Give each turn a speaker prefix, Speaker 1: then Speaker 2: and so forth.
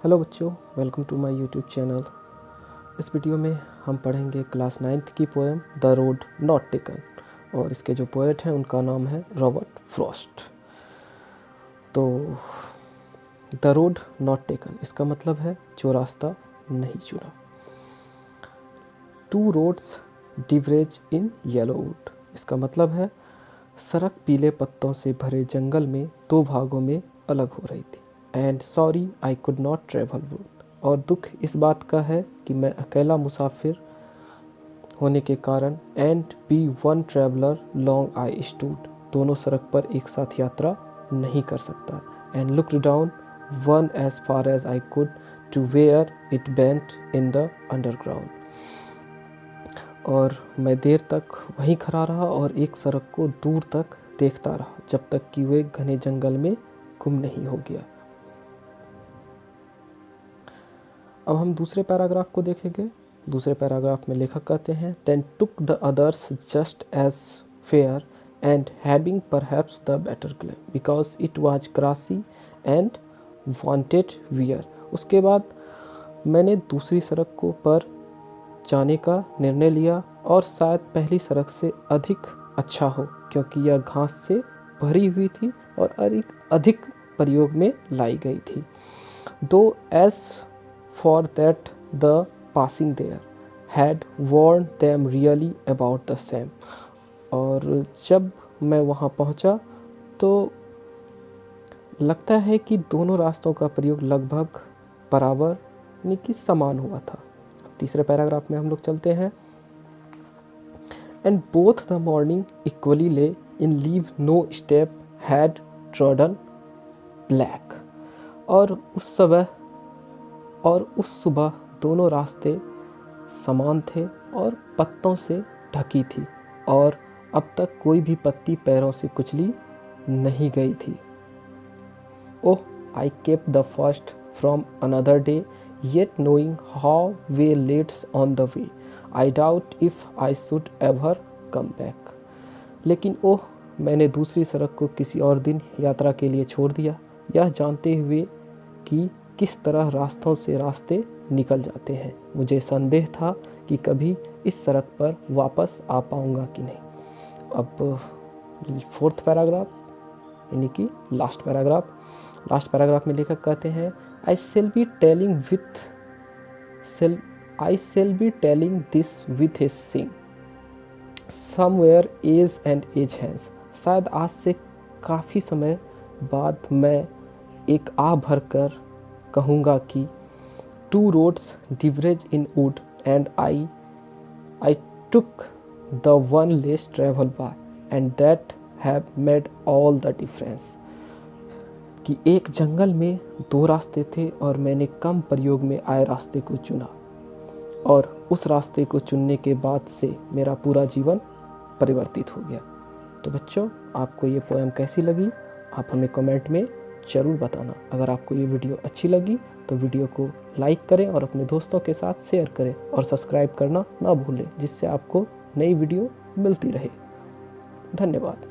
Speaker 1: Hello बच्चों, welcome to my YouTube channel. इस video में हम पढ़ेंगे क्लास 9th की poem the road not taken, और इसके जो पोएट हैं उनका नाम है रॉबर्ट फ्रॉस्ट। तो द रोड नॉट टेकन इसका मतलब है जो रास्ता नहीं चुना। टू रोड्स डिवरेज इन येलोवुड, इसका मतलब है सड़क पीले पत्तों से भरे जंगल में दो भागों में अलग हो रही थी। And sorry I could not travel would, और दुख इस बात का है कि मैं अकेला मुसाफिर होने के कारण and be one traveller long I stood, दोनों सड़क पर एक साथ यात्रा नहीं कर सकता। And looked down one as far as I could to where it bent in the underground, और मैं देर तक वहीं खड़ा रहा और एक सड़क को दूर तक देखता रहा जब तक कि वो एक घने जंगल में गुम नहीं हो गया। अब हम दूसरे पैराग्राफ को देखेंगे। दूसरे पैराग्राफ में लेखक कहते हैं, then took the others just as fair and having perhaps the better claim because it was grassy and wanted wear. उसके बाद मैंने दूसरी सड़क को पर जाने का निर्णय लिया, और शायद पहली सड़क से अधिक अच्छा हो क्योंकि यह घास से भरी हुई थी और अधिक प्रयोग में लाई गई थी। दो as for that the passing there had warned them really about the same। और जब मैं वहाँ पहुँचा तो लगता है कि दोनों रास्तों का प्रयोग लगभग बराबर यानी कि समान हुआ था। तीसरे पैराग्राफ में हम लोग चलते हैं। And both the morning equally lay in leave no step had trodden black, और उस सुबह दोनों रास्ते समान थे और पत्तों से ढकी थी, और अब तक कोई भी पत्ती पैरों से कुचली नहीं गई थी। Oh I kept the first from another day yet knowing how way leads on the way I doubt if I should ever come back. लेकिन ओह, मैंने दूसरी सड़क को किसी और दिन यात्रा के लिए छोड़ दिया, यह जानते हुए कि किस तरह रास्तों से रास्ते निकल जाते हैं। मुझे संदेह था कि कभी इस सड़क पर वापस आ पाऊंगा कि नहीं। अब फोर्थ पैराग्राफ यानी कि लास्ट पैराग्राफ में लेखक कहते हैं, I shall be telling this with a सिंग somewhere age and age hence. शायद आज से काफ़ी समय बाद मैं एक आ भर कर कहूँगा कि two roads diverged in wood and I took the one less travel by and that have made all the difference. कि एक जंगल में दो रास्ते थे और मैंने कम प्रयोग में आए रास्ते को चुना, और उस रास्ते को चुनने के बाद से मेरा पूरा जीवन परिवर्तित हो गया। तो बच्चों, आपको ये पोएम कैसी लगी आप हमें कमेंट में ज़रूर बताना। अगर आपको ये वीडियो अच्छी लगी तो वीडियो को लाइक करें और अपने दोस्तों के साथ शेयर करें, और सब्सक्राइब करना ना भूलें जिससे आपको नई वीडियो मिलती रहे। धन्यवाद।